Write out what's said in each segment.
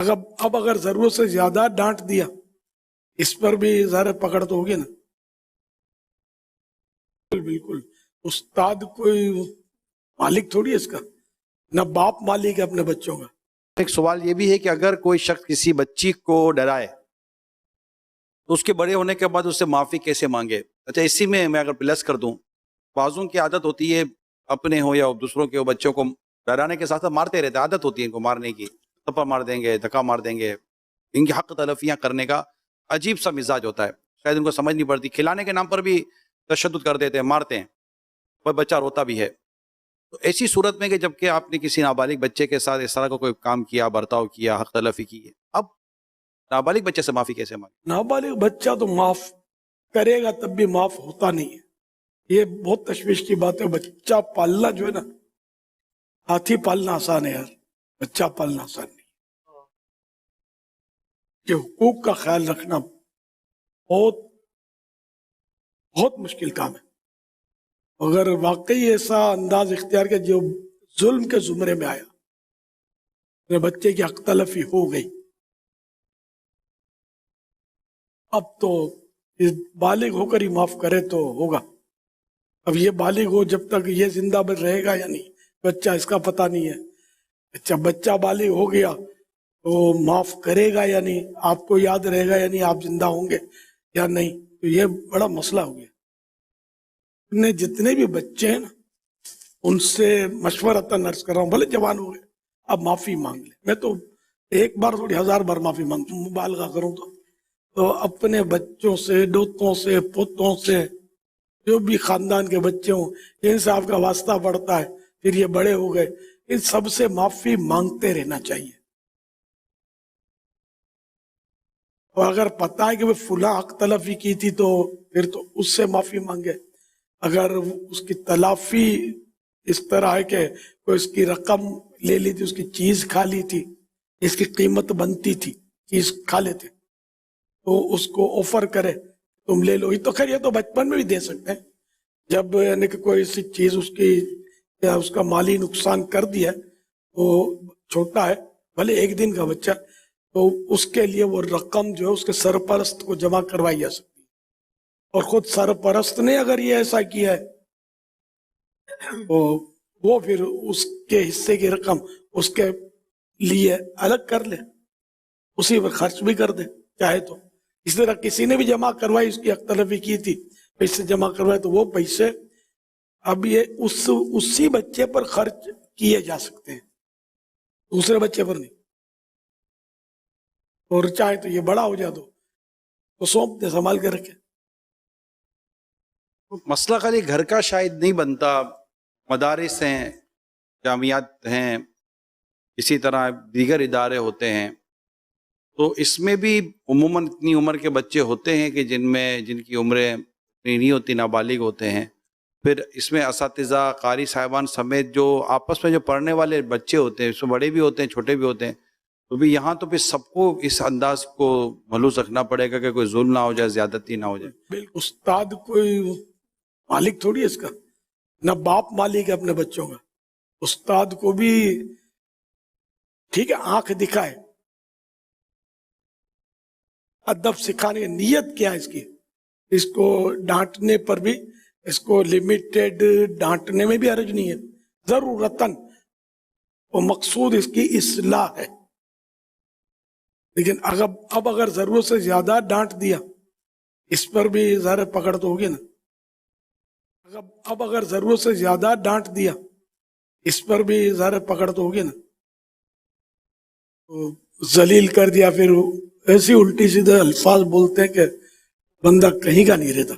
اب اگر ضرورت سے زیادہ ڈانٹ دیا اس پر بھی ظاہر پکڑ تو ہوگی نا. بالکل استاد کوئی مالک تھوڑی ہے اس کا، نہ باپ مالک ہے اپنے بچوں کا. ایک سوال یہ بھی ہے کہ اگر کوئی شخص کسی بچی کو ڈرائے تو اس کے بڑے ہونے کے بعد اس سے معافی کیسے مانگے؟ اچھا، اسی میں اگر پلس کر دوں، بعضوں کی عادت ہوتی ہے اپنے ہو یا دوسروں کے ہو بچوں کو ڈرانے کے ساتھ ساتھ مارتے رہتے، عادت ہوتی ہے ان کو مارنے کی، تھپڑ مار دیں گے، دھکا مار دیں گے، ان کی حق تلفیاں کرنے کا عجیب سا مزاج ہوتا ہے، شاید ان کو سمجھ نہیں پڑتی، کھلانے کے نام پر بھی تشدد کر دیتے ہیں، مارتے ہیں، کوئی بچہ روتا بھی ہے. تو ایسی صورت میں کہ جبکہ آپ نے کسی نابالغ بچے کے ساتھ اس طرح کا کوئی کام کیا، برتاؤ کیا، حق تلفی کی ہے، اب نابالغ بچے سے معافی کیسے مانگے؟ نابالغ بچہ تو معاف کرے گا تب بھی معاف ہوتا نہیں ہے. یہ بہت تشویش کی بات ہے. بچہ پالنا جو ہے نا، ہاتھی پالنا آسان ہے یار، بچہ پالنا آسان نہیں. کہ حقوق کا خیال رکھنا بہت بہت مشکل کام ہے. اگر واقعی ایسا انداز اختیار کیا جو ظلم کے زمرے میں آیا، میرے بچے کی حق تلفی ہو گئی، اب تو بالغ ہو کر ہی معاف کرے تو ہوگا. اب یہ بالغ ہو جب تک یہ زندہ رہے گا یا نہیں، بچہ اس کا پتہ نہیں ہے. اچھا، بچہ بالغ ہو گیا تو معاف کرے گا یا نہیں، آپ کو یاد رہے گا یا نہیں، آپ زندہ ہوں گے یا نہیں، تو یہ بڑا مسئلہ ہو گیا. جتنے بھی بچے ہیں نا ان سے مشورتاً عرض کر رہا ہوں، بھلے جوان ہو گئے، اب معافی مانگ لیں. میں تو ایک بار تھوڑی 1000 بار معافی مانگتا ہوں، مبالغہ کروں تو اپنے بچوں سے، دوستوں سے، پوتوں سے، جو بھی خاندان کے بچے ہوں جن سے آپ کا واسطہ پڑتا ہے، پھر یہ بڑے ہو گئے، ان سب سے معافی مانگتے رہنا چاہیے. اور اگر پتہ ہے کہ وہ فلاں حق تلفی کی تھی تو پھر تو اس سے معافی مانگے. اگر اس کی تلافی اس طرح ہے کہ کوئی اس کی رقم لے لی تھی، اس کی چیز کھا لی تھی، اس کی قیمت بنتی تھی، چیز کھا لیتے، تو اس کو آفر کرے تم لے لو. یہ تو خیر یہ تو بچپن میں بھی دے سکتے ہیں، جب یعنی کہ کوئی سی چیز اس کی یا اس کا مالی نقصان کر دیا، وہ چھوٹا ہے بھلے ایک دن کا بچہ، تو اس کے لیے وہ رقم جو ہے اس کے سرپرست کو جمع کروائی جا سکتی ہے. اور خود سرپرست نے اگر یہ ایسا کیا ہے تو وہ پھر اس کے حصے کی رقم اس کے لیے الگ کر لے، اسی پر خرچ بھی کر دے چاہے تو. اس طرح کسی نے بھی جمع کروائی، اس کی حق تلفی کی تھی، پیسے جمع کروائے، تو وہ پیسے اب یہ اسی بچے پر خرچ کیے جا سکتے ہیں، دوسرے بچے پر نہیں. اور چاہے تو یہ بڑا ہو جائے تو سونپ دے، سنبھال کے رکھے. مسئلہ خالی گھر کا شاید نہیں بنتا، مدارس ہیں، جامعات ہیں، اسی طرح دیگر ادارے ہوتے ہیں، تو اس میں بھی عموماً اتنی عمر کے بچے ہوتے ہیں کہ جن کی عمریں اتنی نہیں ہوتی، نابالغ ہوتے ہیں. پھر اس میں اساتذہ، قاری صاحبان سمیت جو آپس میں جو پڑھنے والے بچے ہوتے ہیں، اس میں بڑے بھی ہوتے ہیں، چھوٹے بھی ہوتے ہیں، تو بھی یہاں تو پھر سب کو اس انداز کو ملوث رکھنا پڑے گا کہ کوئی ظلم نہ ہو جائے، زیادتی نہ ہو جائے. بالکل استاد کوئی مالک تھوڑی ہے اس کا، نہ باپ مالک ہے اپنے بچوں کا. استاد کو بھی ٹھیک ہے آنکھ دکھائے، ادب سکھانے کی نیت کیا ہے اس کی، اس کو ڈانٹنے پر بھی، اس کو لمیٹڈ ڈانٹنے میں بھی حرج نہیں ہے، ضرورتاً وہ مقصود اس کی اصلاح ہے. لیکن اب اگر ضرورت سے زیادہ ڈانٹ دیا اس پر بھی ظاہر پکڑ تو ہوگی نا. اب اگر ضرورت سے زیادہ ڈانٹ دیا اس پر بھی ظاہر پکڑ تو ہوگی نا. ذلیل کر دیا، پھر ایسی الٹی سیدھے الفاظ بولتے ہیں کہ بندہ کہیں کا نہیں رہتا.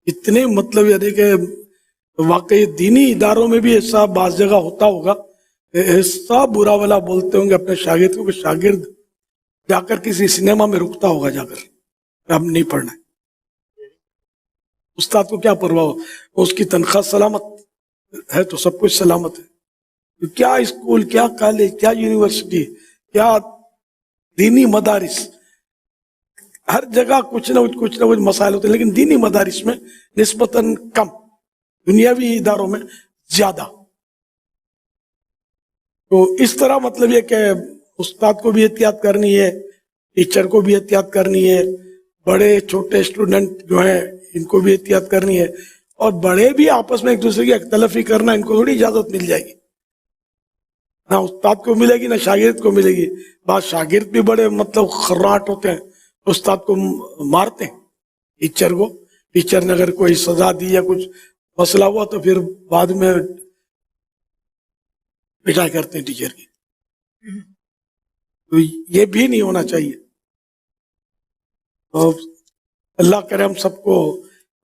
اتنے مطلب یعنی کہ واقعی دینی اداروں میں بھی ایسا بعض جگہ ہوتا ہوگا، ایسا برا والا بولتے ہوں گے اپنے شاگرد کو کہ شاگرد جا کر کسی سنیما میں رکتا ہوگا، جا کر اب نہیں پڑھنا ہے. استاد کو کیا پرواہ ہو، اس کی تنخواہ سلامت ہے تو سب کچھ سلامت ہے. کیا اسکول، کیا کالج، کیا یونیورسٹی، کیا دینی مدارس، ہر جگہ کچھ نہ کچھ مسائل ہوتے ہیں، لیکن دینی مدارس میں نسبتاً کم، دنیاوی اداروں میں زیادہ. تو اس طرح مطلب یہ کہ استاد کو بھی احتیاط کرنی ہے, ٹیچر کو بھی احتیاط کرنی ہے, بڑے چھوٹے اسٹوڈنٹ جو ہیں ان کو بھی احتیاط کرنی ہے, اور بڑے بھی آپس میں ایک دوسرے کی اختلافی کرنا ان کو تھوڑی اجازت مل جائے گی. نہ استاد کو ملے گی نہ شاگرد کو ملے گی. بعض شاگرد بھی بڑے مطلب خراٹ ہوتے ہیں, استاد کو مارتے ہیں ٹیچر کو. ٹیچر نے اگر کوئی سزا دی یا کچھ مسئلہ ہوا تو پھر بعد میں پٹائی کرتے ہیں ٹیچر کی. تو یہ بھی نہیں ہونا چاہیے. تو اللہ کرے ہم سب کو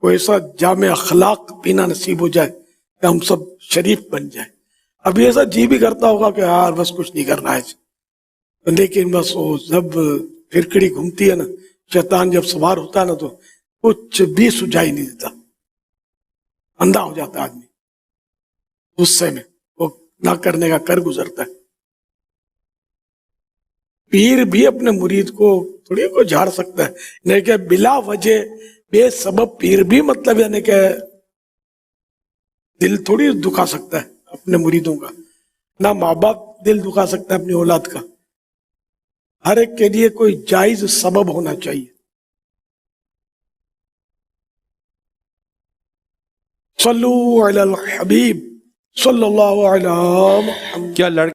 کوئی ایسا جامع اخلاق پینا نصیب ہو جائے کہ ہم سب شریف بن جائیں. ابھی ایسا جی بھی کرتا ہوگا کہ یار بس کچھ نہیں کرنا ہے, لیکن بس وہ جب پھرکڑی گھومتی ہے نا, شیطان جب سوار ہوتا ہے نا تو کچھ بھی سجائی نہیں دیتا, اندھا ہو جاتا ہے آدمی غصے میں, وہ نہ کرنے کا کر گزرتا ہے. پیر بھی اپنے مرید کو تھوڑی کو جھاڑ سکتا ہے, نہیں کہ بلا وجہ بے سبب پیر بھی مطلب یعنی کہ دل تھوڑی دکھا سکتا ہے اپنے مریدوں کا. نہ ماں باپ دل دکھا سکتا ہے اپنی اولاد کا. ہر ایک کے لیے کوئی جائز سبب ہونا چاہیے. صلو علی الحبیب صلی اللہ علیہ وسلم. کیا لڑکے